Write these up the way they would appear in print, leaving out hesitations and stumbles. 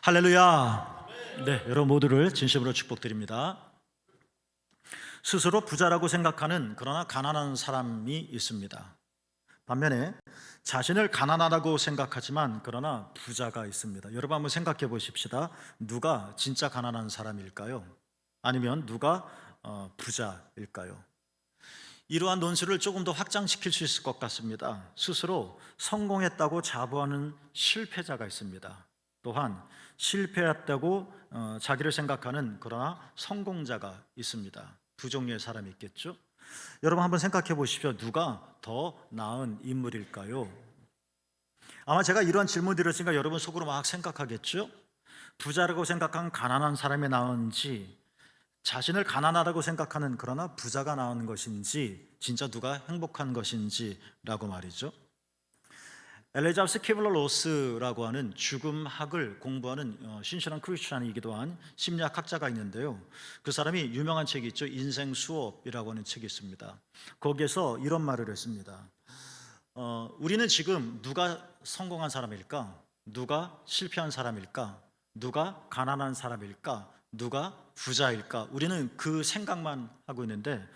할렐루야. 네, 여러분 모두를 진심으로 축복드립니다. 스스로 부자라고 생각하는 그러나 가난한 사람이 있습니다. 반면에 자신을 가난하다고 생각하지만 그러나 부자가 있습니다. 여러분 한번 생각해 보십시다. 누가 진짜 가난한 사람일까요? 아니면 누가 부자일까요? 이러한 논술을 조금 더 확장시킬 수 있을 것 같습니다. 스스로 성공했다고 자부하는 실패자가 있습니다. 또한 실패했다고 자기를 생각하는 그러나 성공자가 있습니다. 두 종류의 사람이 있겠죠. 여러분 한번 생각해 보십시오. 누가 더 나은 인물일까요? 아마 제가 이러한 질문 드렸으니까 여러분 속으로 막 생각하겠죠. 부자라고 생각한 가난한 사람이 나은지, 자신을 가난하다고 생각하는 그러나 부자가 나은 것인지, 진짜 누가 행복한 것인지라고 말이죠. 엘리자베스 키블러 로스라고 하는 죽음학을 공부하는 신실한 크리스찬이기도 한 심리학학자가 있는데요. 그 사람이 유명한 책이 있죠. 인생 수업이라고 하는 책이 있습니다. 거기에서 이런 말을 했습니다. 우리는 지금 누가 성공한 사람일까? 누가 실패한 사람일까? 누가 가난한 사람일까? 누가 부자일까? 우리는 그 생각만 하고 있는데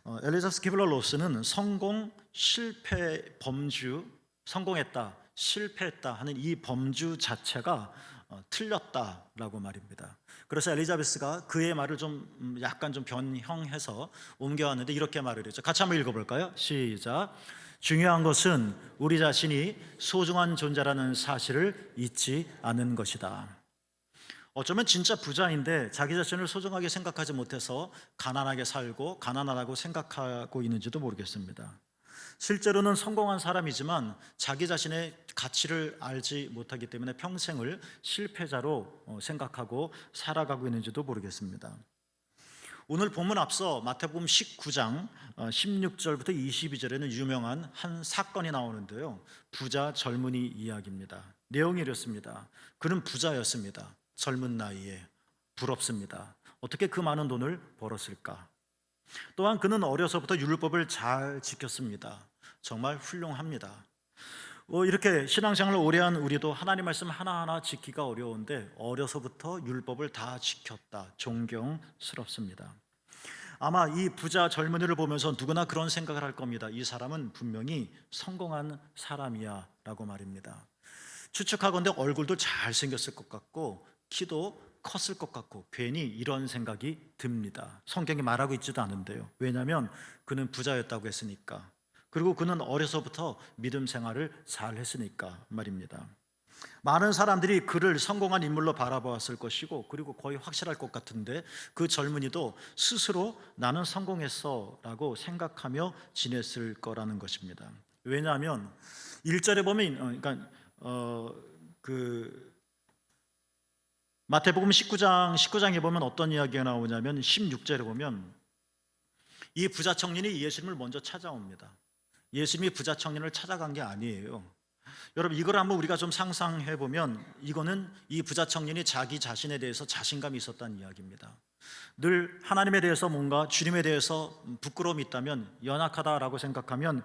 엘리자베스 키블러 로스는 성공, 실패, 범주, 성공했다, 실패했다 하는 이 범주 자체가 틀렸다라고 말입니다. 그래서 엘리자베스가 그의 말을 좀 약간 좀 변형해서 옮겨왔는데 이렇게 말을 했죠. 같이 한번 읽어볼까요? 시작. 중요한 것은 우리 자신이 소중한 존재라는 사실을 잊지 않는 것이다. 어쩌면 진짜 부자인데 자기 자신을 소중하게 생각하지 못해서 가난하게 살고 가난하다고 생각하고 있는지도 모르겠습니다. 실제로는 성공한 사람이지만 자기 자신의 가치를 알지 못하기 때문에 평생을 실패자로 생각하고 살아가고 있는지도 모르겠습니다. 오늘 본문 앞서 마태복음 19장 16절부터 22절에는 유명한 한 사건이 나오는데요. 부자 젊은이 이야기입니다. 내용이 이렇습니다. 그는 부자였습니다. 젊은 나이에. 부럽습니다. 어떻게 그 많은 돈을 벌었을까? 또한 그는 어려서부터 율법을 잘 지켰습니다. 정말 훌륭합니다. 이렇게 신앙생활을 오래 한 우리도 하나님 말씀 하나하나 지키기가 어려운데 어려서부터 율법을 다 지켰다. 존경스럽습니다. 아마 이 부자 젊은이를 보면서 누구나 그런 생각을 할 겁니다. 이 사람은 분명히 성공한 사람이야 라고 말입니다. 추측하건대 얼굴도 잘생겼을 것 같고 키도 컸을 것 같고 괜히 이런 생각이 듭니다. 성경이 말하고 있지도 않은데요. 왜냐하면 그는 부자였다고 했으니까. 그리고 그는 어려서부터 믿음 생활을 잘 했으니까 말입니다. 많은 사람들이 그를 성공한 인물로 바라보았을 것이고 그리고 거의 확실할 것 같은데 그 젊은이도 스스로 나는 성공했어 라고 생각하며 지냈을 거라는 것입니다. 왜냐하면 1절에 보면 마태복음 19장에 보면 어떤 이야기가 나오냐면 16절에 보면 이 부자 청년이 예수님을 먼저 찾아옵니다. 예수님이 부자 청년을 찾아간 게 아니에요. 여러분 이걸 한번 우리가 좀 상상해 보면 이거는 이 부자 청년이 자기 자신에 대해서 자신감이 있었다는 이야기입니다. 늘 하나님에 대해서 뭔가 주님에 대해서 부끄러움이 있다면 연약하다라고 생각하면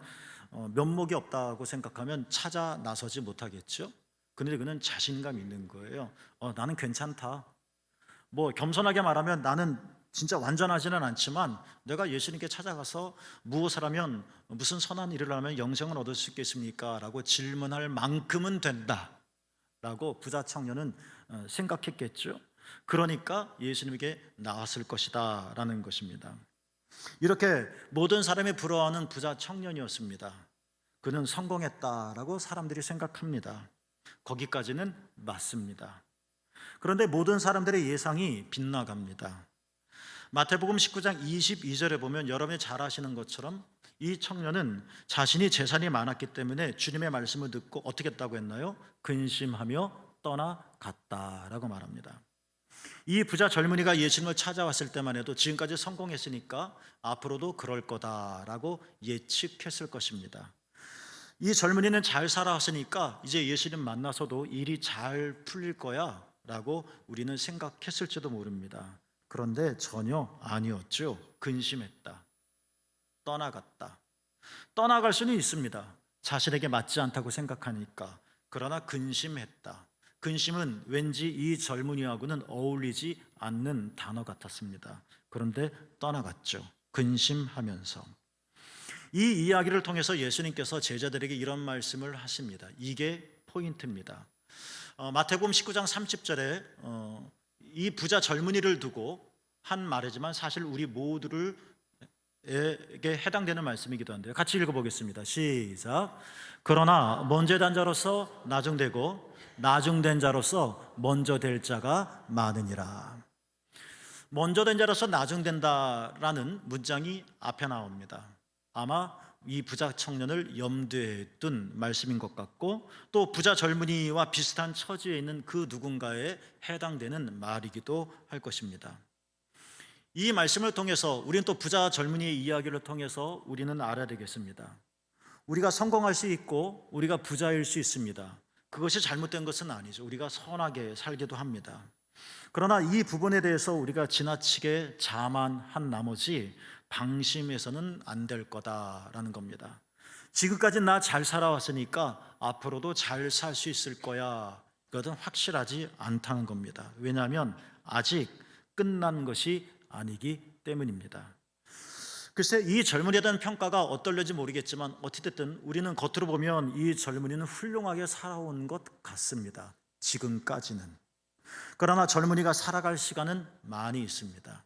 면목이 없다고 생각하면 찾아 나서지 못하겠죠. 그런데 그는 자신감 있는 거예요. 나는 괜찮다. 뭐 겸손하게 말하면 나는 진짜 완전하지는 않지만 내가 예수님께 찾아가서 무엇을 하면 무슨 선한 일을 하면 영생을 얻을 수 있겠습니까? 라고 질문할 만큼은 된다 라고 부자 청년은 생각했겠죠. 그러니까 예수님에게 나왔을 것이다 라는 것입니다. 이렇게 모든 사람이 부러워하는 부자 청년이었습니다. 그는 성공했다라고 사람들이 생각합니다. 거기까지는 맞습니다. 그런데 모든 사람들의 예상이 빗나갑니다. 마태복음 19장 22절에 보면 여러분이 잘 아시는 것처럼 이 청년은 자신이 재산이 많았기 때문에 주님의 말씀을 듣고 어떻게 했다고 했나요? 근심하며 떠나갔다라고 말합니다. 이 부자 젊은이가 예수님을 찾아왔을 때만 해도 지금까지 성공했으니까 앞으로도 그럴 거다라고 예측했을 것입니다. 이 젊은이는 잘 살아왔으니까 이제 예수님 만나서도 일이 잘 풀릴 거야 라고 우리는 생각했을지도 모릅니다. 그런데 전혀 아니었죠. 근심했다. 떠나갔다. 떠나갈 수는 있습니다. 자신에게 맞지 않다고 생각하니까. 그러나 근심했다. 근심은 왠지 이 젊은이하고는 어울리지 않는 단어 같았습니다. 그런데 떠나갔죠. 근심하면서. 이 이야기를 통해서 예수님께서 제자들에게 이런 말씀을 하십니다. 이게 포인트입니다. 마태복음 19장 30절에 이 부자 젊은이를 두고 한 말이지만 사실 우리 모두를 에게 해당되는 말씀이기도 한데요. 같이 읽어보겠습니다. 시작. 그러나 먼저 된 자로서 나중되고 나중된 자로서 먼저 될 자가 많으니라. 먼저 된 자로서 나중된다라는 문장이 앞에 나옵니다. 아마 이 부자 청년을 염두에 둔 말씀인 것 같고, 또 부자 젊은이와 비슷한 처지에 있는 그 누군가에 해당되는 말이기도 할 것입니다. 이 말씀을 통해서 우리는 또 부자 젊은이의 이야기를 통해서 우리는 알아야 되겠습니다. 우리가 성공할 수 있고 우리가 부자일 수 있습니다. 그것이 잘못된 것은 아니죠. 우리가 선하게 살기도 합니다. 그러나 이 부분에 대해서 우리가 지나치게 자만한 나머지 방심해서는 안 될 거다라는 겁니다. 지금까지 나 잘 살아왔으니까 앞으로도 잘 살 수 있을 거야. 이것은 확실하지 않다는 겁니다. 왜냐하면 아직 끝난 것이 아니기 때문입니다. 글쎄, 이 젊은이에 대한 평가가 어떨는지 모르겠지만 어찌됐든 우리는 겉으로 보면 이 젊은이는 훌륭하게 살아온 것 같습니다. 지금까지는. 그러나 젊은이가 살아갈 시간은 많이 있습니다.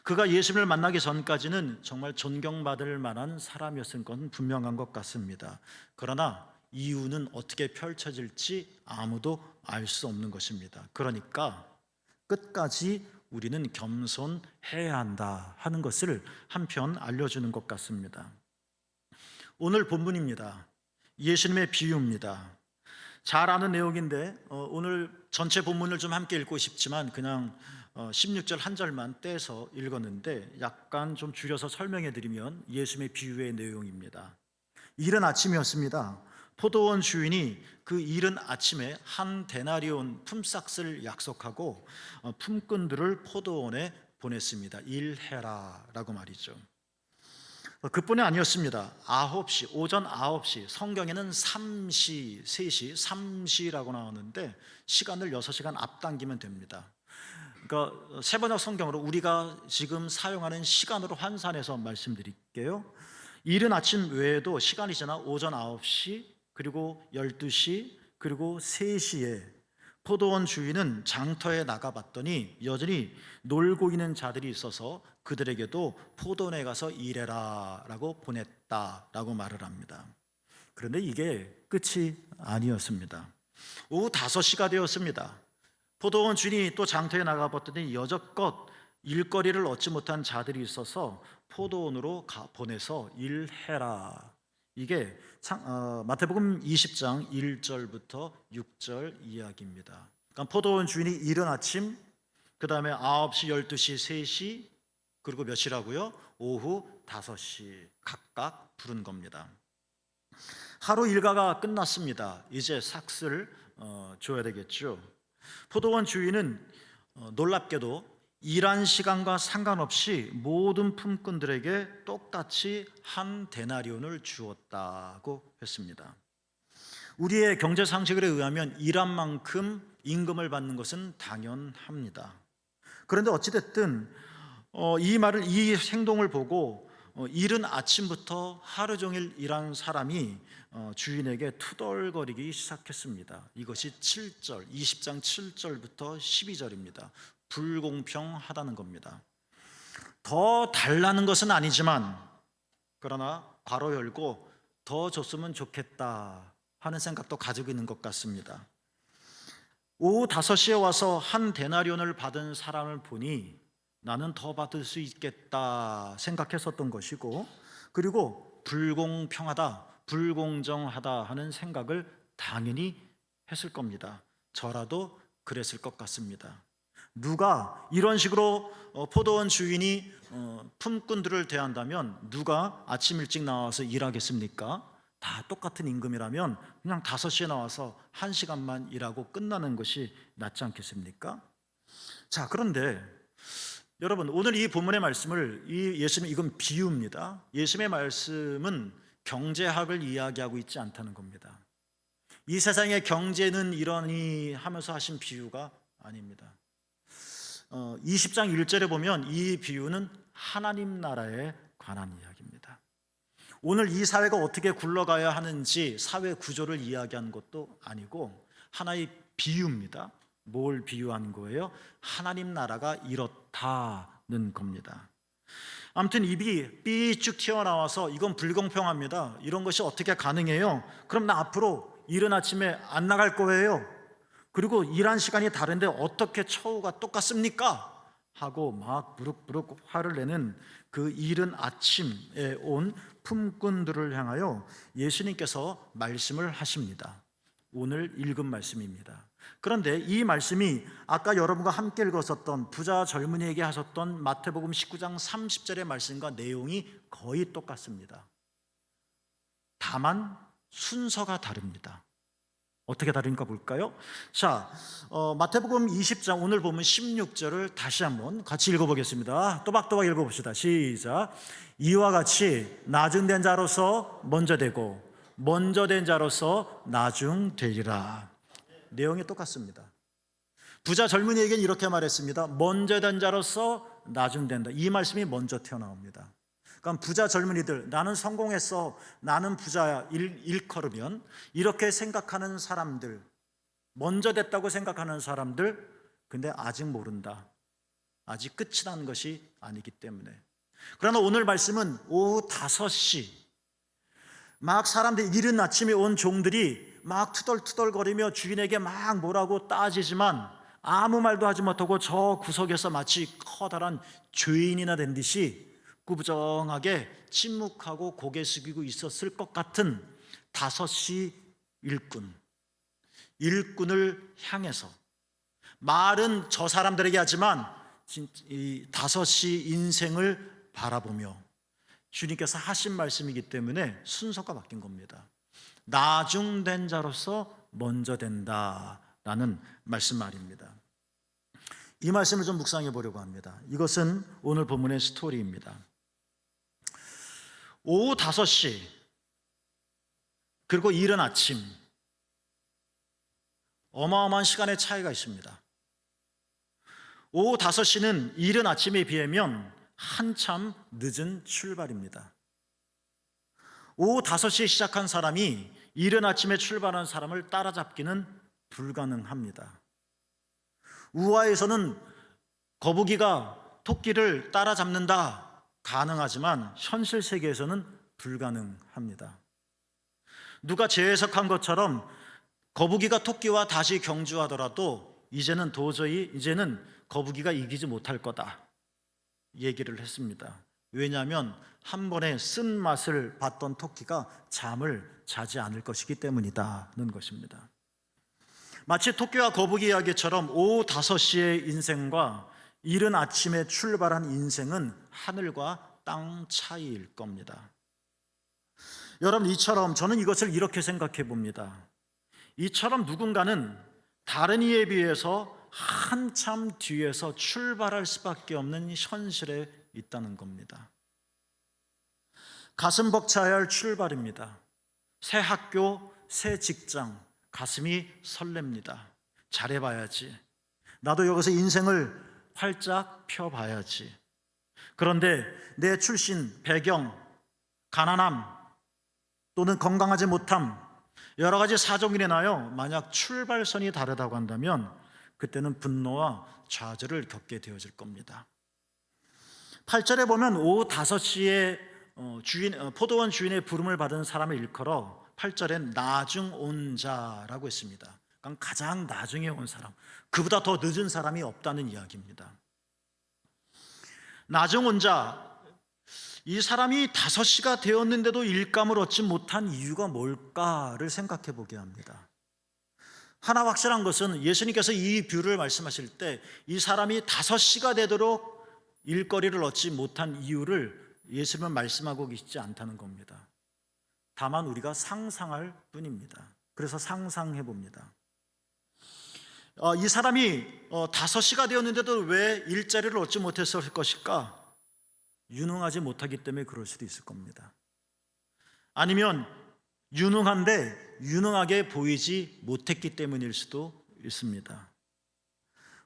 그가 예수님을 만나기 전까지는 정말 존경받을 만한 사람이었을 건 분명한 것 같습니다. 그러나 이유는 어떻게 펼쳐질지 아무도 알 수 없는 것입니다. 그러니까 끝까지 우리는 겸손해야 한다 하는 것을 한편 알려주는 것 같습니다. 오늘 본문입니다. 예수님의 비유입니다. 잘 아는 내용인데 오늘 전체 본문을 좀 함께 읽고 싶지만 그냥 16절 한 절만 떼서 읽었는데 약간 좀 줄여서 설명해 드리면 예수님의 비유의 내용입니다. 이른 아침이었습니다. 포도원 주인이 그 이른 아침에 한 데나리온 품삯을 약속하고 품꾼들을 포도원에 보냈습니다. 일해라 라고 말이죠. 그뿐이 아니었습니다. 9시, 오전 9시, 성경에는 3시, 3시, 3시라고 나오는데 시간을 6시간 앞당기면 됩니다. 그러니까 세번역 성경으로 우리가 지금 사용하는 시간으로 환산해서 말씀드릴게요. 이른 아침 외에도 시간이 지나 오전 9시, 그리고 12시, 그리고 3시에 포도원 주인은 장터에 나가봤더니 여전히 놀고 있는 자들이 있어서 그들에게도 포도원에 가서 일해라 라고 보냈다라고 말을 합니다. 그런데 이게 끝이 아니었습니다. 오후 5시가 되었습니다. 포도원 주인이 또 장터에 나가봤더니 여적껏 일거리를 얻지 못한 자들이 있어서 포도원으로 보내서 일해라. 이게 마태복음 20장 1절부터 6절 이야기입니다. 그러니까 포도원 주인이 이른 아침, 그 다음에 9시, 12시, 3시, 그리고 몇 시라고요? 오후 5시 각각 부른 겁니다. 하루 일과가 끝났습니다. 이제 삭스를 줘야 되겠죠. 포도원 주인은 놀랍게도 일한 시간과 상관없이 모든 품꾼들에게 똑같이 한 데나리온을 주었다고 했습니다. 우리의 경제 상식에 의하면 일한 만큼 임금을 받는 것은 당연합니다. 그런데 어찌됐든 이 행동을 보고 이른 아침부터 하루 종일 일한 사람이 주인에게 투덜거리기 시작했습니다. 이것이 7절, 20장 7절부터 12절입니다. 불공평하다는 겁니다. 더 달라는 것은 아니지만 그러나 괄호 열고 더 줬으면 좋겠다 하는 생각도 가지고 있는 것 같습니다. 오후 5시에 와서 한 데나리온을 받은 사람을 보니 나는 더 받을 수 있겠다 생각했었던 것이고, 그리고 불공평하다, 불공정하다 하는 생각을 당연히 했을 겁니다. 저라도 그랬을 것 같습니다. 누가 이런 식으로 포도원 주인이 품꾼들을 대한다면 누가 아침 일찍 나와서 일하겠습니까? 다 똑같은 임금이라면 그냥 5시에 나와서 1시간만 일하고 끝나는 것이 낫지 않겠습니까? 자, 그런데 여러분, 오늘 이 본문의 말씀을 예수님, 이건 비유입니다. 예수님의 말씀은 경제학을 이야기하고 있지 않다는 겁니다. 이 세상의 경제는 이러니 하면서 하신 비유가 아닙니다. 20장 1절에 보면 이 비유는 하나님 나라에 관한 이야기입니다. 오늘 이 사회가 어떻게 굴러가야 하는지 사회 구조를 이야기한 것도 아니고 하나의 비유입니다. 뭘 비유한 거예요? 하나님 나라가 이렇다는 겁니다. 아무튼 입이 삐쭉 튀어나와서 이건 불공평합니다. 이런 것이 어떻게 가능해요? 그럼 나 앞으로 이른 아침에 안 나갈 거예요. 그리고 일한 시간이 다른데 어떻게 처우가 똑같습니까? 하고 막 부룩부룩 화를 내는 그 이른 아침에 온 품꾼들을 향하여 예수님께서 말씀을 하십니다. 오늘 읽은 말씀입니다. 그런데 이 말씀이 아까 여러분과 함께 읽었었던 부자 젊은이에게 하셨던 마태복음 19장 30절의 말씀과 내용이 거의 똑같습니다. 다만 순서가 다릅니다. 어떻게 다른가 볼까요? 자, 마태복음 20장 오늘 보면 16절을 다시 한번 같이 읽어보겠습니다. 또박또박 읽어봅시다. 시작. 이와 같이 나중된 자로서 먼저 되고 먼저 된 자로서 나중되리라. 내용이 똑같습니다. 부자 젊은이에게는 이렇게 말했습니다. 먼저 된 자로서 나중된다. 이 말씀이 먼저 튀어나옵니다. 그러니까 부자 젊은이들, 나는 성공했어, 나는 부자야, 일컬으면 이렇게 생각하는 사람들, 먼저 됐다고 생각하는 사람들, 근데 아직 모른다. 아직 끝이 난 것이 아니기 때문에. 그러나 오늘 말씀은 오후 5시 막 사람들이 이른 아침에 온 종들이 막 투덜투덜거리며 주인에게 막 뭐라고 따지지만 아무 말도 하지 못하고 저 구석에서 마치 커다란 죄인이나 된 듯이 꾸부정하게 침묵하고 고개 숙이고 있었을 것 같은 5시 일꾼을 향해서 말은 저 사람들에게 하지만 이 5시 인생을 바라보며 주님께서 하신 말씀이기 때문에 순서가 바뀐 겁니다. 나중된 자로서 먼저 된다라는 말씀 말입니다. 이 말씀을 좀 묵상해 보려고 합니다. 이것은 오늘 본문의 스토리입니다. 오후 5시 그리고 이른 아침, 어마어마한 시간의 차이가 있습니다. 오후 5시는 이른 아침에 비하면 한참 늦은 출발입니다. 오후 5시에 시작한 사람이 이른 아침에 출발한 사람을 따라잡기는 불가능합니다. 우화에서는 거북이가 토끼를 따라잡는다 가능하지만 현실 세계에서는 불가능합니다. 누가 재해석한 것처럼 거북이가 토끼와 다시 경주하더라도 이제는 거북이가 이기지 못할 거다 얘기를 했습니다. 왜냐하면 한 번에 쓴맛을 봤던 토끼가 잠을 자지 않을 것이기 때문이다는 것입니다. 마치 토끼와 거북이 이야기처럼 오후 5시의 인생과 이른 아침에 출발한 인생은 하늘과 땅 차이일 겁니다. 여러분, 이처럼 저는 이것을 이렇게 생각해 봅니다. 이처럼 누군가는 다른 이에 비해서 한참 뒤에서 출발할 수밖에 없는 현실에 있다는 겁니다. 가슴 벅차야 할 출발입니다. 새 학교, 새 직장, 가슴이 설렙니다. 잘해봐야지. 나도 여기서 인생을 활짝 펴봐야지. 그런데 내 출신, 배경, 가난함 또는 건강하지 못함, 여러 가지 사정이 인하여 만약 출발선이 다르다고 한다면 그때는 분노와 좌절을 겪게 되어질 겁니다. 8절에 보면 오후 5시에 포도원 주인의 부름을 받은 사람을 일컬어 8절엔 나중 온 자라고 했습니다. 그러니까 가장 나중에 온 사람, 그보다 더 늦은 사람이 없다는 이야기입니다. 나중 온 자, 이 사람이 5시가 되었는데도 일감을 얻지 못한 이유가 뭘까를 생각해 보게 합니다. 하나 확실한 것은 예수님께서 이 비유를 말씀하실 때 이 사람이 5시가 되도록 일거리를 얻지 못한 이유를 예수님은 말씀하고 계시지 않다는 겁니다. 다만 우리가 상상할 뿐입니다. 그래서 상상해 봅니다. 이 사람이 5시가 되었는데도 왜 일자리를 얻지 못했을 것일까? 유능하지 못하기 때문에 그럴 수도 있을 겁니다. 아니면 유능한데 유능하게 보이지 못했기 때문일 수도 있습니다.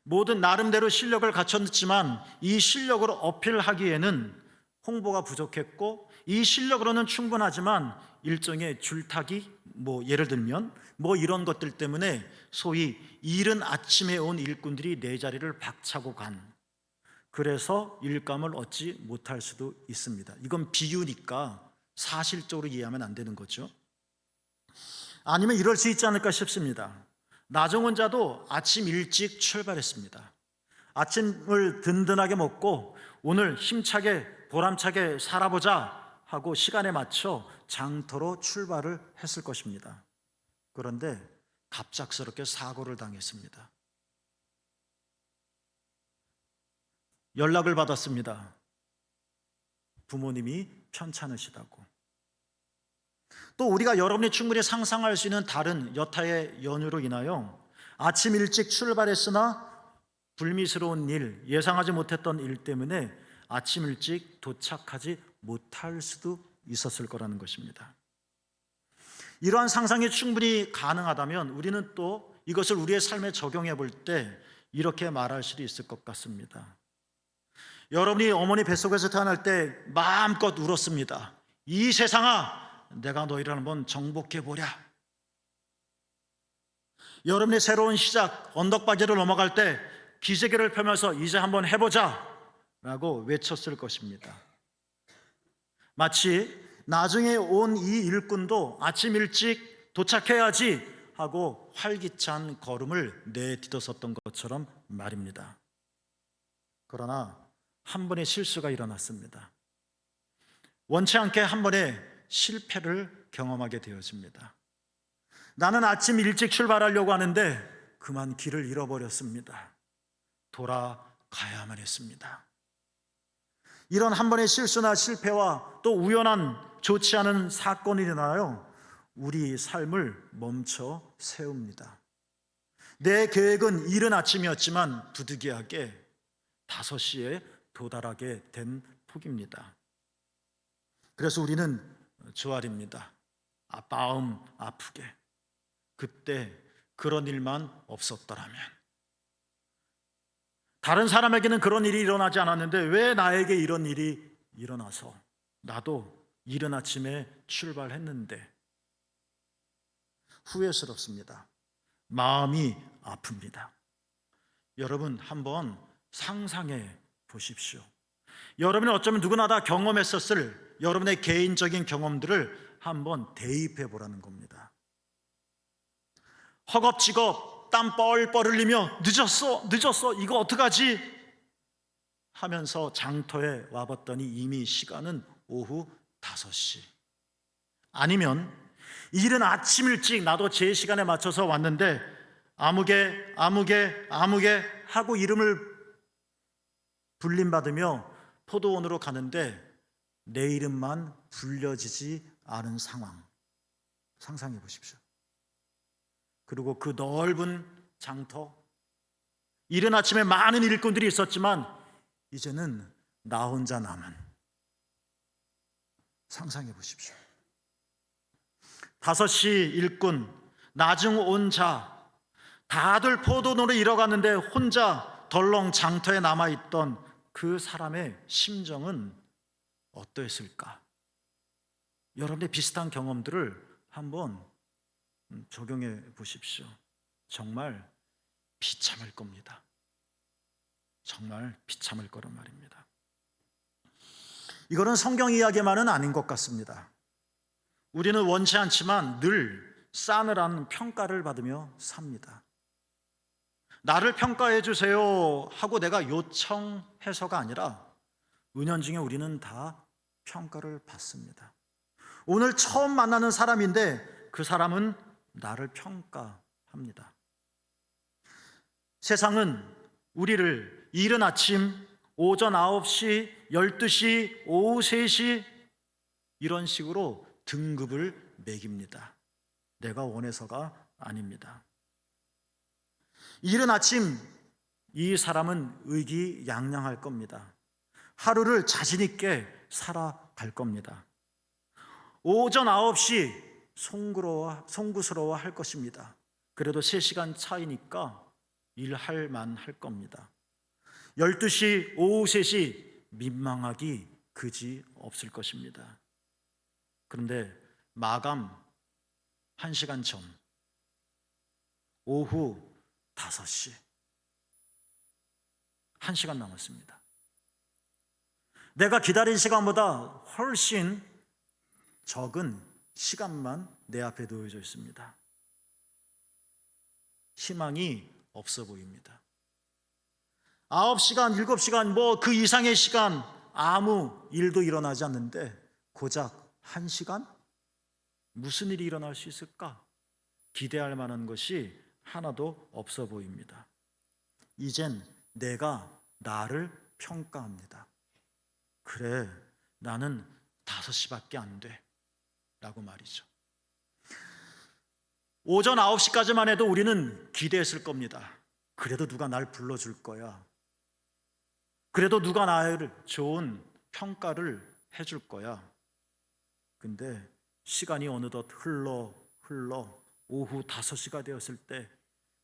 모든 나름대로 실력을 갖췄지만 이 실력으로 어필하기에는 홍보가 부족했고, 이 실력으로는 충분하지만 일종의 줄타기, 예를 들면 이런 것들 때문에 소위 이른 아침에 온 일꾼들이 내 자리를 박차고 그래서 일감을 얻지 못할 수도 있습니다. 이건 비유니까 사실적으로 이해하면 안 되는 거죠. 아니면 이럴 수 있지 않을까 싶습니다. 나정원자도 아침 일찍 출발했습니다. 아침을 든든하게 먹고 오늘 힘차게 보람차게 살아보자 하고 시간에 맞춰 장터로 출발을 했을 것입니다. 그런데 갑작스럽게 사고를 당했습니다. 연락을 받았습니다. 부모님이 편찮으시다고. 또 우리가 여러분이 충분히 상상할 수 있는 다른 여타의 연유로 인하여 아침 일찍 출발했으나 불미스러운 일, 예상하지 못했던 일 때문에 아침 일찍 도착하지 못할 수도 있었을 거라는 것입니다. 이러한 상상이 충분히 가능하다면 우리는 또 이것을 우리의 삶에 적용해 볼 때 이렇게 말할 수도 있을 것 같습니다. 여러분이 어머니 뱃속에서 태어날 때 마음껏 울었습니다. 이 세상아, 내가 너희를 한번 정복해 보랴. 여러분의 새로운 시작, 언덕바지를 넘어갈 때 기세기를 펴면서 이제 한번 해보자 라고 외쳤을 것입니다. 마치 나중에 온 이 일꾼도 아침 일찍 도착해야지 하고 활기찬 걸음을 내딛었었던 것처럼 말입니다. 그러나 한 번의 실수가 일어났습니다. 원치 않게 한 번의 실패를 경험하게 되어집니다. 나는 아침 일찍 출발하려고 하는데 그만 길을 잃어버렸습니다. 돌아가야만 했습니다. 이런 한 번의 실수나 실패와 또 우연한 좋지 않은 사건이 일어나요. 우리 삶을 멈춰 세웁니다. 내 계획은 이른 아침이었지만 부득이하게 5시에 도달하게 된 폭입니다. 그래서 우리는 조아립니다. 마음 아프게. 그때 그런 일만 없었더라면. 다른 사람에게는 그런 일이 일어나지 않았는데 왜 나에게 이런 일이 일어나서 나도 이른 아침에 출발했는데. 후회스럽습니다. 마음이 아픕니다. 여러분 한번 상상해 보십시오. 여러분은 어쩌면 누구나 다 경험했었을 여러분의 개인적인 경험들을 한번 대입해 보라는 겁니다. 허겁지겁 땀 뻘뻘 흘리며 늦었어 이거 어떡하지 하면서 장터에 와봤더니 이미 시간은 오후 5시. 아니면 이른 아침 일찍 나도 제 시간에 맞춰서 왔는데 아무개 하고 이름을 불림받으며 포도원으로 가는데 내 이름만 불려지지 않은 상황 상상해 보십시오. 그리고 그 넓은 장터, 이른 아침에 많은 일꾼들이 있었지만 이제는 나 혼자 남은. 상상해 보십시오. 5시 일꾼, 나중 온 자, 다들 포도원으로 잃어갔는데 혼자 덜렁 장터에 남아있던 그 사람의 심정은 어떠했을까? 여러분의 비슷한 경험들을 한번 적용해 보십시오. 정말 비참할 겁니다. 정말 비참할 거란 말입니다. 이거는 성경 이야기만은 아닌 것 같습니다. 우리는 원치 않지만 늘 싸늘한 평가를 받으며 삽니다. 나를 평가해 주세요 하고 내가 요청해서가 아니라 은연중에 우리는 다 평가를 받습니다. 오늘 처음 만나는 사람인데 그 사람은 나를 평가합니다. 세상은 우리를 이른 아침, 오전 9시, 12시, 오후 3시 이런 식으로 등급을 매깁니다. 내가 원해서가 아닙니다. 이른 아침 이 사람은 의기양양할 겁니다. 하루를 자신 있게 살아갈 겁니다. 오전 9시 송구스러워 할 것입니다. 그래도 3시간 차이니까 일할 만할 겁니다. 12시, 오후 3시 민망하기 그지 없을 것입니다. 그런데 마감 1시간 전, 오후 5시, 1시간 남았습니다. 내가 기다린 시간보다 훨씬 적은 시간만 내 앞에 놓여져 있습니다. 희망이 없어 보입니다. 9시간, 7시간, 그 이상의 시간 아무 일도 일어나지 않는데 고작 1시간? 무슨 일이 일어날 수 있을까? 기대할 만한 것이 하나도 없어 보입니다. 이젠 내가 나를 평가합니다. 그래, 나는 5시밖에 안 돼 라고 말이죠. 오전 9시까지만 해도 우리는 기대했을 겁니다. 그래도 누가 날 불러줄 거야. 그래도 누가 나를 좋은 평가를 해줄 거야. 근데 시간이 어느덧 흘러 오후 5시가 되었을 때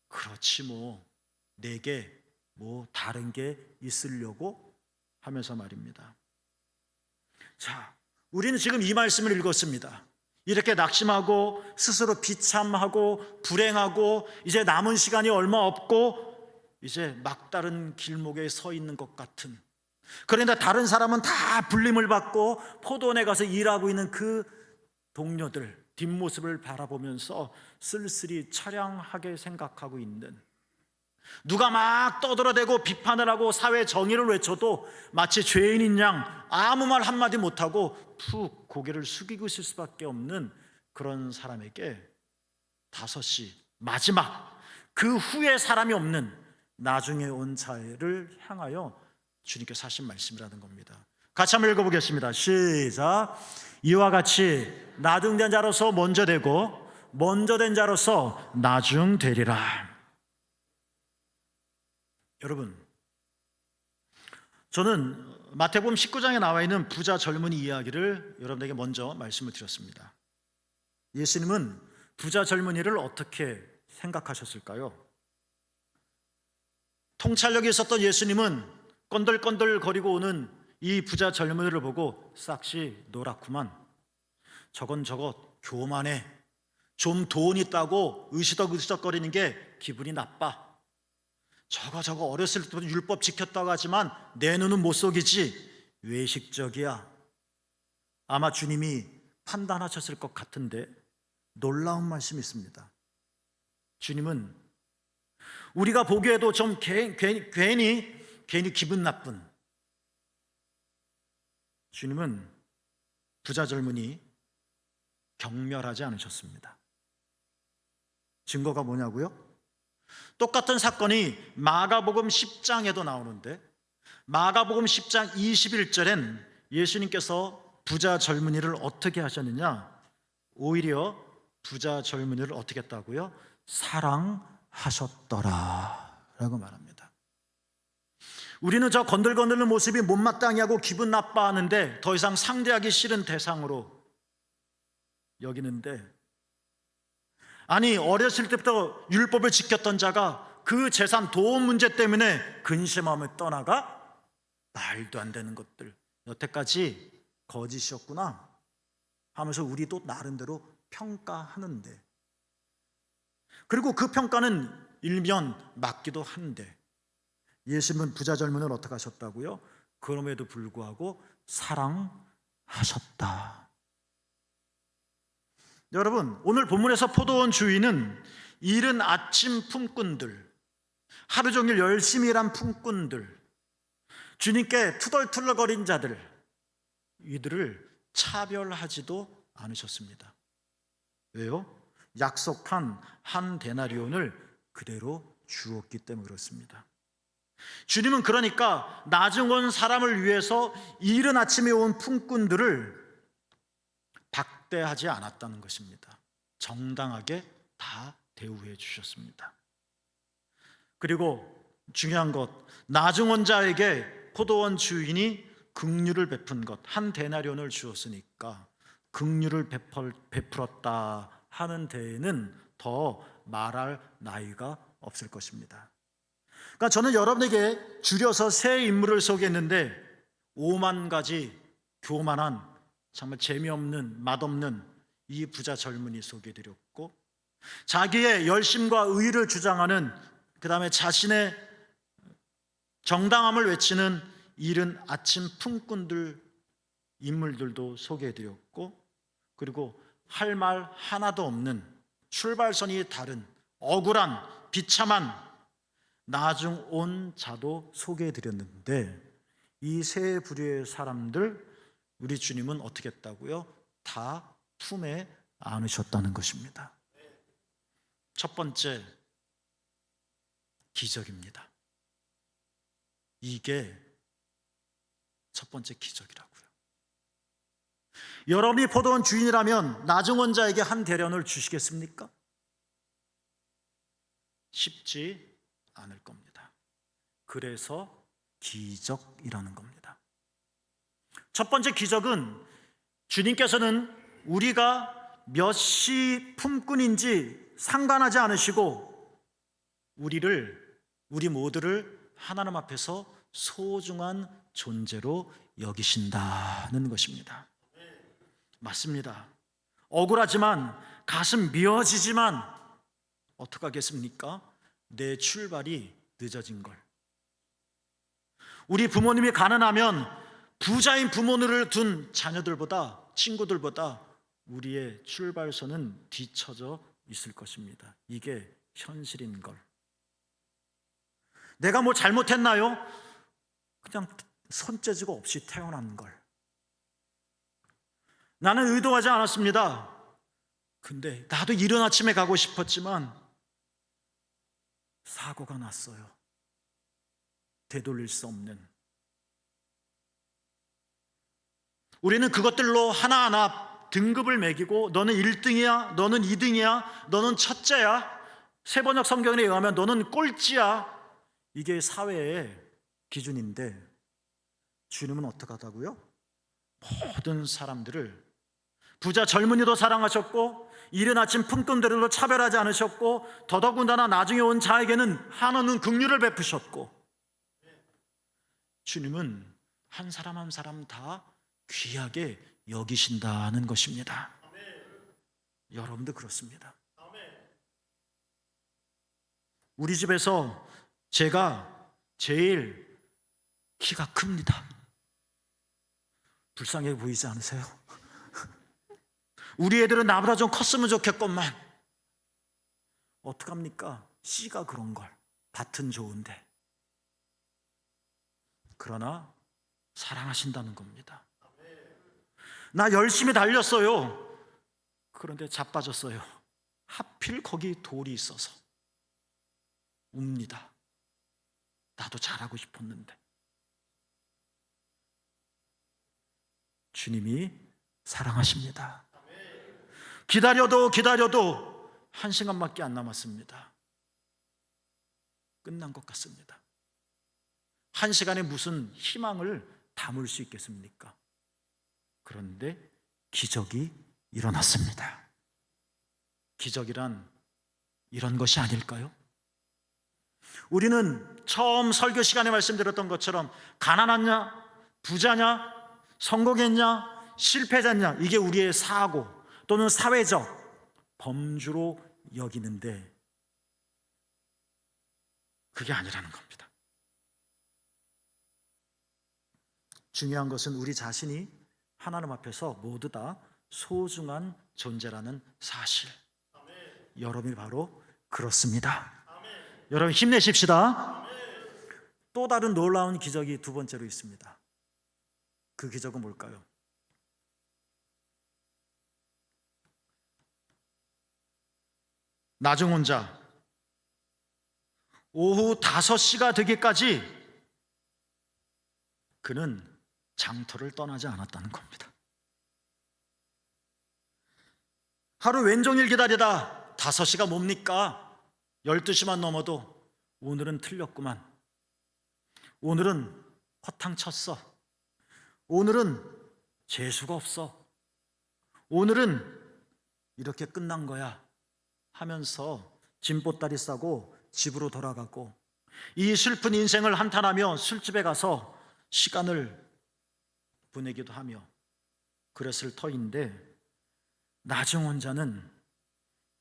그렇지 내게 다른 게 있으려고 하면서 말입니다. 자, 우리는 지금 이 말씀을 읽었습니다. 이렇게 낙심하고 스스로 비참하고 불행하고 이제 남은 시간이 얼마 없고 이제 막다른 길목에 서 있는 것 같은, 그런데 다른 사람은 다 불림을 받고 포도원에 가서 일하고 있는 그 동료들 뒷모습을 바라보면서 쓸쓸히 차량하게 생각하고 있는, 누가 막 떠들어대고 비판을 하고 사회 정의를 외쳐도 마치 죄인인 양 아무 말 한마디 못하고 푹 고개를 숙이고 있을 수밖에 없는 그런 사람에게 5시 마지막, 그 후에 사람이 없는 나중에 온 자를 향하여 주님께서 하신 말씀이라는 겁니다. 같이 한번 읽어보겠습니다. 시작. 이와 같이 나중된 자로서 먼저 되고 먼저 된 자로서 나중 되리라. 여러분, 저는 마태복음 19장에 나와 있는 부자 젊은이 이야기를 여러분에게 먼저 말씀을 드렸습니다. 예수님은 부자 젊은이를 어떻게 생각하셨을까요? 통찰력이 있었던 예수님은 건들건들거리고 오는 이 부자 젊은이를 보고 싹시 노랗구만, 저건 교만해, 좀 돈 있다고 으시덕으시덕거리는 게 기분이 나빠, 저거 어렸을 때부터 율법 지켰다고 하지만 내 눈은 못 속이지, 외식적이야. 아마 주님이 판단하셨을 것 같은데 놀라운 말씀이 있습니다. 주님은 우리가 보기에도 좀 괜히 기분 나쁜, 주님은 부자 젊은이 경멸하지 않으셨습니다. 증거가 뭐냐고요? 똑같은 사건이 마가복음 10장에도 나오는데 마가복음 10장 21절엔 예수님께서 부자 젊은이를 어떻게 하셨느냐? 오히려 부자 젊은이를 어떻게 했다고요? 사랑하셨더라 라고 말합니다. 우리는 저 건들건들는 모습이 못마땅해 하고 기분 나빠하는데 더 이상 상대하기 싫은 대상으로 여기는데, 아니 어렸을 때부터 율법을 지켰던 자가 그 재산 도움 문제 때문에 근심하며 떠나가? 말도 안 되는 것들, 여태까지 거짓이었구나 하면서 우리도 나름대로 평가하는데, 그리고 그 평가는 일면 맞기도 한데 예수님은 부자 젊은이를 어떻게 하셨다고요? 그럼에도 불구하고 사랑하셨다. 여러분, 오늘 본문에서 포도원 주인은 이른 아침 품꾼들, 하루 종일 열심히 일한 품꾼들, 주님께 투덜투덜거린 자들, 이들을 차별하지도 않으셨습니다. 왜요? 약속한 한 데나리온을 그대로 주었기 때문에 그렇습니다. 주님은 그러니까 나중 온 사람을 위해서 이른 아침에 온 품꾼들을 박대하지 않았다는 것입니다. 정당하게 다 대우해 주셨습니다. 그리고 중요한 것, 나중 온 자에게 포도원 주인이 긍휼을 베푼 것, 한 데나리온을 주었으니까 긍휼을 베풀었다 하는 데에는 더 말할 나위가 없을 것입니다. 그러니까 저는 여러분에게 줄여서 세 인물을 소개했는데 5만 가지 교만한, 정말 재미없는, 맛없는 이 부자 젊은이 소개해드렸고, 자기의 열심과 의의를 주장하는, 그 다음에 자신의 정당함을 외치는 이른 아침 품꾼들 인물들도 소개해드렸고, 그리고 할 말 하나도 없는, 출발선이 다른 억울한 비참한 나중 온 자도 소개해드렸는데, 이 세 부류의 사람들 우리 주님은 어떻게 했다고요? 다 품에 안으셨다는 것입니다. 첫 번째, 기적입니다. 이게 첫 번째 기적이라고요. 여러분이 포도원 주인이라면 나중 온 자에게 한 대련을 주시겠습니까? 쉽지 않을 겁니다. 그래서 기적이라는 겁니다. 첫 번째 기적은 주님께서는 우리가 몇 시 품꾼인지 상관하지 않으시고 우리 모두를 하나님 앞에서 소중한 존재로 여기신다는 것입니다. 맞습니다. 억울하지만, 가슴 미어지지만 어떡하겠습니까? 내 출발이 늦어진 걸. 우리 부모님이 가난하면 부자인 부모를 둔 자녀들보다, 친구들보다 우리의 출발선은 뒤처져 있을 것입니다. 이게 현실인 걸. 내가 뭐 잘못했나요? 그냥 손재주가 없이 태어난 걸. 나는 의도하지 않았습니다. 근데 나도 이른 아침에 가고 싶었지만 사고가 났어요. 되돌릴 수 없는. 우리는 그것들로 하나하나 등급을 매기고, 너는 1등이야, 너는 2등이야, 너는 첫째야, 세번역 성경에 의하면 너는 꼴찌야. 이게 사회의 기준인데, 주님은 어떻게 하다고요? 모든 사람들을, 부자 젊은이도 사랑하셨고, 이른 아침 품꾼들로 차별하지 않으셨고, 더더군다나 나중에 온 자에게는 한없는 긍휼을 베푸셨고, 주님은 한 사람 한 사람 다 귀하게 여기신다는 것입니다. 여러분도 그렇습니다. 우리 집에서 제가 제일 키가 큽니다. 불쌍해 보이지 않으세요? 우리 애들은 나보다 좀 컸으면 좋겠건만 어떡합니까? 씨가 그런 걸. 밭은 좋은데. 그러나 사랑하신다는 겁니다. 나 열심히 달렸어요. 그런데 자빠졌어요. 하필 거기 돌이 있어서 웁니다. 나도 잘하고 싶었는데. 주님이 사랑하십니다. 기다려도 1시간밖에 안 남았습니다. 끝난 것 같습니다. 1시간에 무슨 희망을 담을 수 있겠습니까? 그런데 기적이 일어났습니다. 기적이란 이런 것이 아닐까요? 우리는 처음 설교 시간에 말씀드렸던 것처럼 가난하냐, 부자냐, 성공했냐, 실패자냐, 이게 우리의 사고 또는 사회적 범주로 여기는데, 그게 아니라는 겁니다. 중요한 것은 우리 자신이 하나님 앞에서 모두 다 소중한 존재라는 사실. 여러분이 바로 그렇습니다. 여러분 힘내십시다. 또 다른 놀라운 기적이 두 번째로 있습니다. 그 기적은 뭘까요? 나중 온 자, 오후 5시가 되기까지 그는 장터를 떠나지 않았다는 겁니다. 하루 왼종일 기다리다 5시가 뭡니까? 12시만 넘어도 오늘은 틀렸구만. 오늘은 허탕 쳤어. 오늘은 재수가 없어. 오늘은 이렇게 끝난 거야 하면서 짐보따리 싸고 집으로 돌아가고, 이 슬픈 인생을 한탄하며 술집에 가서 시간을 보내기도 하며 그랬을 터인데, 나중원 자는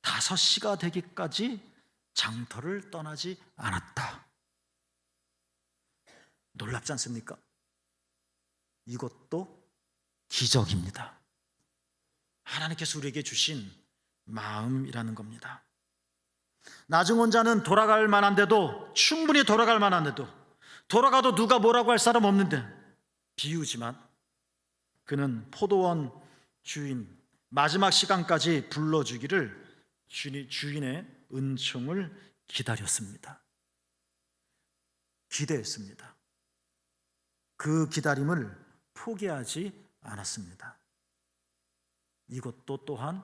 5시가 되기까지 장터를 떠나지 않았다. 놀랍지 않습니까? 이것도 기적입니다. 하나님께서 우리에게 주신 마음이라는 겁니다. 나중원 자는 돌아갈 만한데도, 충분히 돌아갈 만한데도, 돌아가도 누가 뭐라고 할 사람 없는데, 비유지만 그는 포도원 주인 마지막 시간까지 불러주기를 주인의 은총을 기다렸습니다. 기대했습니다. 그 기다림을 포기하지 않았습니다. 이것도 또한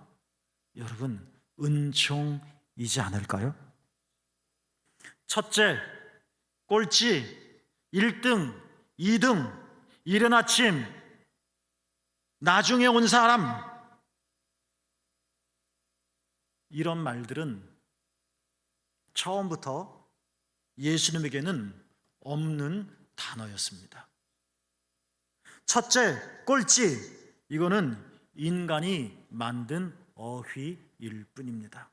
여러분 은총이지 않을까요? 첫째, 꼴찌, 1등, 2등, 이른 아침, 나중에 온 사람, 이런 말들은 처음부터 예수님에게는 없는 단어였습니다. 첫째, 꼴찌, 이거는 인간이 만든 어휘일 뿐입니다.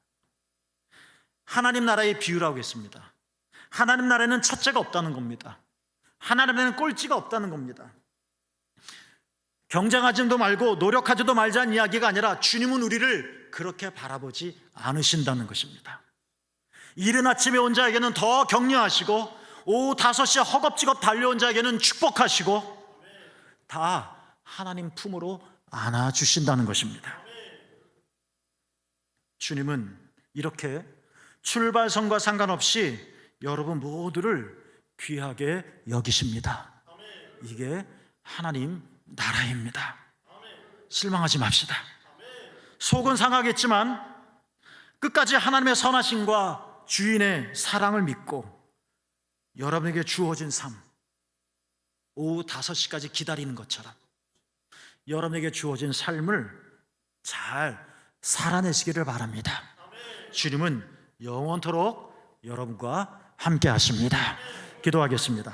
하나님 나라의 비유라고 했습니다. 하나님 나라에는 첫째가 없다는 겁니다. 하나님에는 꼴찌가 없다는 겁니다. 경쟁하지도 말고 노력하지도 말자는 이야기가 아니라, 주님은 우리를 그렇게 바라보지 않으신다는 것입니다. 이른 아침에 온 자에게는 더 격려하시고, 오후 5시에 허겁지겁 달려온 자에게는 축복하시고, 다 하나님 품으로 안아주신다는 것입니다. 주님은 이렇게 출발선과 상관없이 여러분 모두를 귀하게 여기십니다. 이게 하나님 나라입니다. 실망하지 맙시다. 속은 상하겠지만 끝까지 하나님의 선하심과 주인의 사랑을 믿고 여러분에게 주어진 삶, 오후 5시까지 기다리는 것처럼 여러분에게 주어진 삶을 잘 살아내시기를 바랍니다. 주님은 영원토록 여러분과 함께 하십니다. 기도하겠습니다.